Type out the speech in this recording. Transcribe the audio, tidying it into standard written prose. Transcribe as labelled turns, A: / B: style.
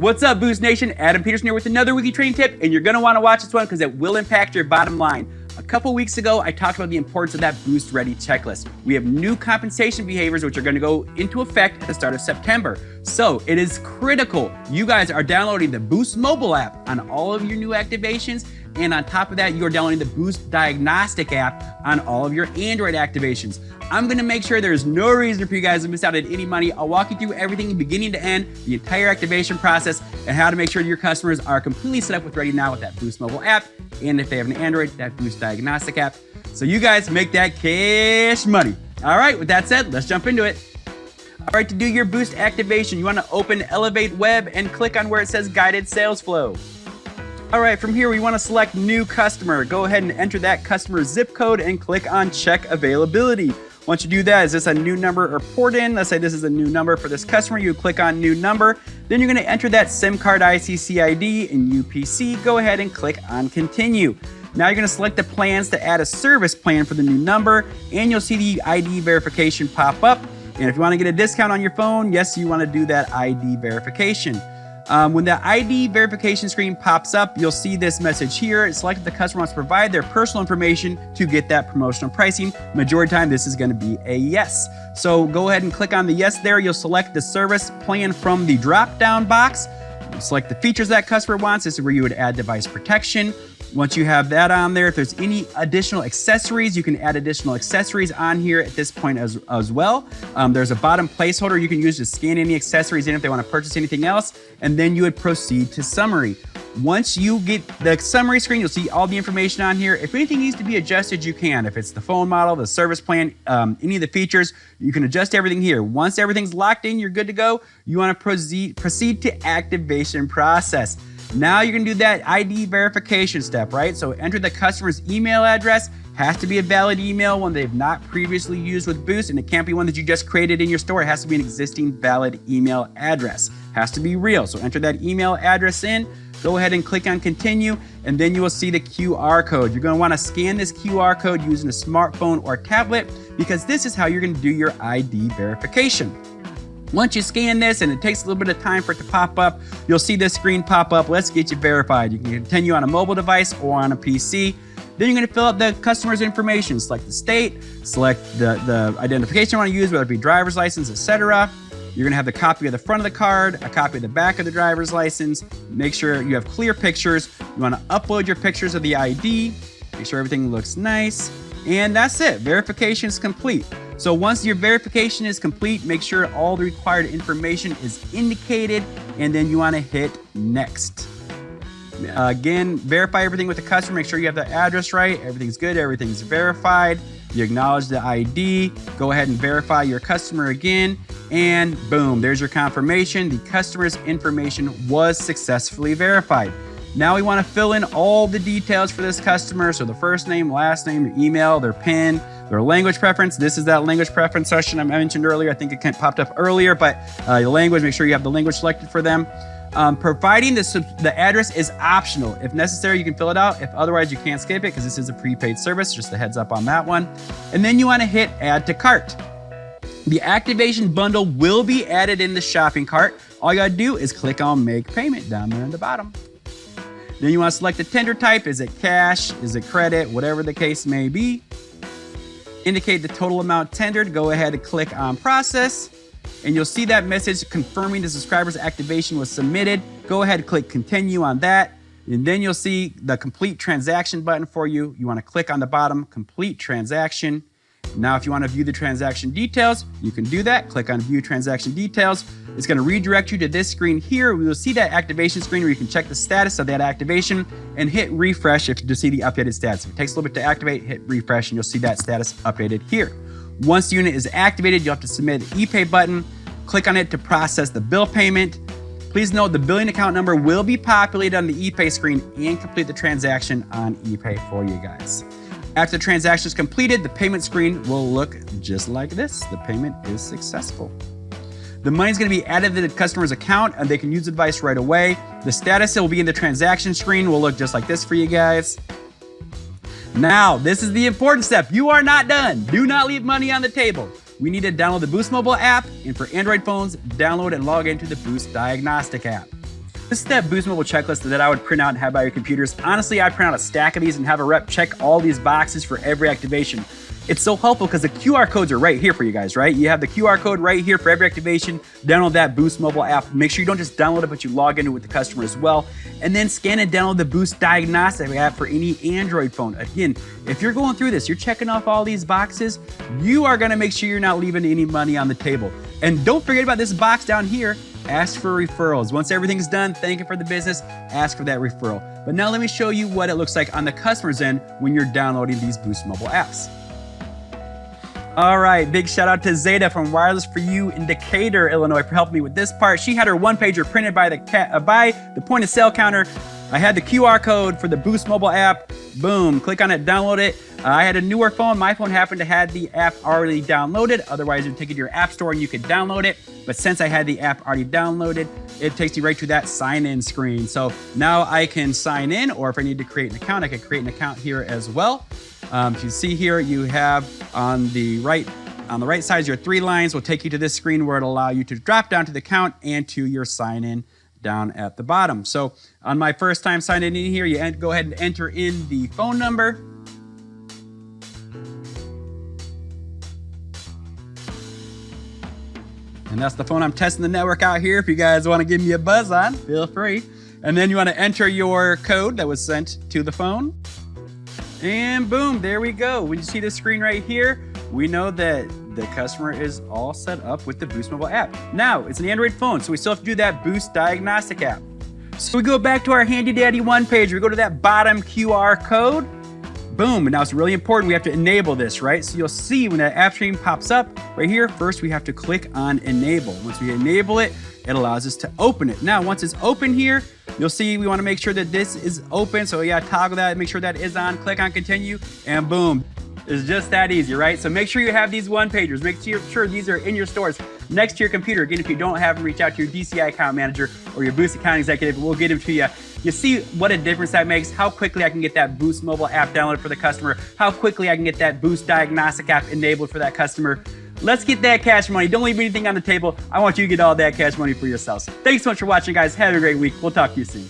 A: What's up, Boost Nation? Adam Peterson here with another weekly trading tip, and you're going to want to watch this one because it will impact your bottom line. A couple weeks ago, I talked about the importance of that Boost Ready checklist. We have new compensation behaviors which are going to go into effect at the start of September. So it is critical you guys are downloading the Boost mobile app on all of your new activations. And on top of that, you are downloading the Boost Diagnostic app on all of your Android activations. I'm gonna make sure there's no reason for you guys to miss out on any money. I'll walk you through everything beginning to end, the entire activation process, and how to make sure your customers are completely set up with Ready Now with that Boost mobile app. And if they have an Android, that Boost Diagnostic app. So you guys make that cash money. All right, with that said, let's jump into it. All right, to do your Boost activation, you wanna open Elevate Web and click on where it says Guided Sales Flow. All right, from here, we want to select new customer. Go ahead and enter that customer zip code and click on check availability. Once you do that, is this a new number or port in? Let's say this is a new number for this customer. You click on new number. Then you're going to enter that SIM card ICC ID and UPC. Go ahead and click on continue. Now you're going to select the plans to add a service plan for the new number, and you'll see the ID verification pop up. And if you want to get a discount on your phone, yes, you want to do that ID verification. When the ID verification screen pops up, you'll see this message here. Select if the customer wants to provide their personal information to get that promotional pricing. Majority of the time, this is going to be a yes. So go ahead and click on the yes there. You'll select the service plan from the drop-down box. Select the features that customer wants. This is where you would add device protection. Once you have that on there, if there's any additional accessories, you can add additional accessories on here at this point as well. There's a bottom placeholder you can use to scan any accessories in if they want to purchase anything else, and then you would proceed to summary. Once you get the summary screen, you'll see all the information on here. If anything needs to be adjusted, you can. If it's the phone model, the service plan, any of the features, you can adjust everything here. Once everything's locked in, you're good to go. You want to proceed to activation process. Now you're gonna do that ID verification step, right? So enter the customer's email address. Has to be a valid email, one they've not previously used with Boost, and it can't be one that you just created in your store. It has to be an existing valid email address. Has to be real, so enter that email address in. Go ahead and click on continue, and then you will see the QR code. You're gonna wanna scan this QR code using a smartphone or tablet because this is how you're gonna do your ID verification. Once you scan this, and it takes a little bit of time for it to pop up, you'll see this screen pop up. Let's get you verified. You can continue on a mobile device or on a PC. Then you're gonna fill out the customer's information. Select the state, select the identification you wanna use, whether it be driver's license, etc. You're gonna have the copy of the front of the card, a copy of the back of the driver's license. Make sure you have clear pictures. You wanna upload your pictures of the ID. Make sure everything looks nice. And that's it, verification is complete. So once your verification is complete, make sure all the required information is indicated, and then you wanna hit next. Again, verify everything with the customer, make sure you have the address right, everything's good, everything's verified. You acknowledge the ID, go ahead and verify your customer again, and boom, there's your confirmation. The customer's information was successfully verified. Now we want to fill in all the details for this customer. So the first name, last name, their email, their PIN, their language preference. This is that language preference section I mentioned earlier. I think it popped up earlier, but your language, make sure you have the language selected for them. Providing the address is optional. If necessary, you can fill it out. If otherwise, you can't skip it because this is a prepaid service. Just a heads up on that one. And then you want to hit add to cart. The activation bundle will be added in the shopping cart. All you got to do is click on make payment down there in the bottom. Then you want to select the tender type. Is it cash? Is it credit? Whatever the case may be. Indicate the total amount tendered. Go ahead and click on process. And you'll see that message confirming the subscriber's activation was submitted. Go ahead and click continue on that. And then you'll see the complete transaction button for you. You want to click on the bottom, complete transaction. Now, if you want to view the transaction details, you can do that. Click on view transaction details. It's going to redirect you to this screen here. We will see that activation screen where you can check the status of that activation and hit refresh to see the updated status. If it takes a little bit to activate, hit refresh and you'll see that status updated here. Once the unit is activated, you'll have to submit the ePay button. Click on it to process the bill payment. Please note the billing account number will be populated on the ePay screen and complete the transaction on ePay for you guys. After the transaction is completed, the payment screen will look just like this. The payment is successful. The money is going to be added to the customer's account and they can use the device right away. The status will be in the transaction screen will look just like this for you guys. Now, this is the important step. You are not done. Do not leave money on the table. We need to download the Boost mobile app, and for Android phones, download and log into the Boost Diagnostic app. This is that Boost Mobile checklist that I would print out and have by your computers. Honestly, I'd print out a stack of these and have a rep check all these boxes for every activation. It's so helpful because the QR codes are right here for you guys, right? You have the QR code right here for every activation. Download that Boost Mobile app. Make sure you don't just download it, but you log into it with the customer as well. And then scan and download the Boost Diagnostic app for any Android phone. Again, if you're going through this, you're checking off all these boxes, you are gonna make sure you're not leaving any money on the table. And don't forget about this box down here. Ask for referrals. Once everything's done, thank you for the business, ask for that referral. But now let me show you what it looks like on the customer's end when you're downloading these Boost Mobile apps. All right, big shout out to Zeta from Wireless for You in Decatur, Illinois for helping me with this part. She had her one pager printed by the point of sale counter. I had the QR code for the Boost Mobile app. Boom, click on it, download it. I had a newer phone. My phone happened to have the app already downloaded. Otherwise, you'd take it to your app store and you could download it. But since I had the app already downloaded, it takes me right to that sign-in screen. So now I can sign in, or if I need to create an account, I can create an account here as well. If you see here, you have on the right side, your 3 lines will take you to this screen where it'll allow you to drop down to the account and to your sign-in down at the bottom. So on my first time signing in here, you go ahead and enter in the phone number. And that's the phone I'm testing the network out here. If you guys want to give me a buzz on, feel free. And then you want to enter your code that was sent to the phone. And boom, there we go. When you see this screen right here, we know that the customer is all set up with the Boost Mobile app. Now, it's an Android phone, so we still have to do that Boost Diagnostic app. So we go back to our handy dandy one page. We go to that bottom QR code. Boom, and now it's really important. We have to enable this, right? So you'll see when that app stream pops up right here, first we have to click on enable. Once we enable it, it allows us to open it. Now, once it's open here, you'll see we want to make sure that this is open. So yeah, toggle that, make sure that is on, click on continue, and boom. It's just that easy, right? So make sure you have these one-pagers. Make sure these are in your stores next to your computer. Again, if you don't have them, reach out to your DCI account manager or your Boost account executive. We'll get them to you. You see what a difference that makes, how quickly I can get that Boost Mobile app downloaded for the customer, how quickly I can get that Boost Diagnostic app enabled for that customer. Let's get that cash money. Don't leave anything on the table. I want you to get all that cash money for yourselves. Thanks so much for watching, guys. Have a great week. We'll talk to you soon.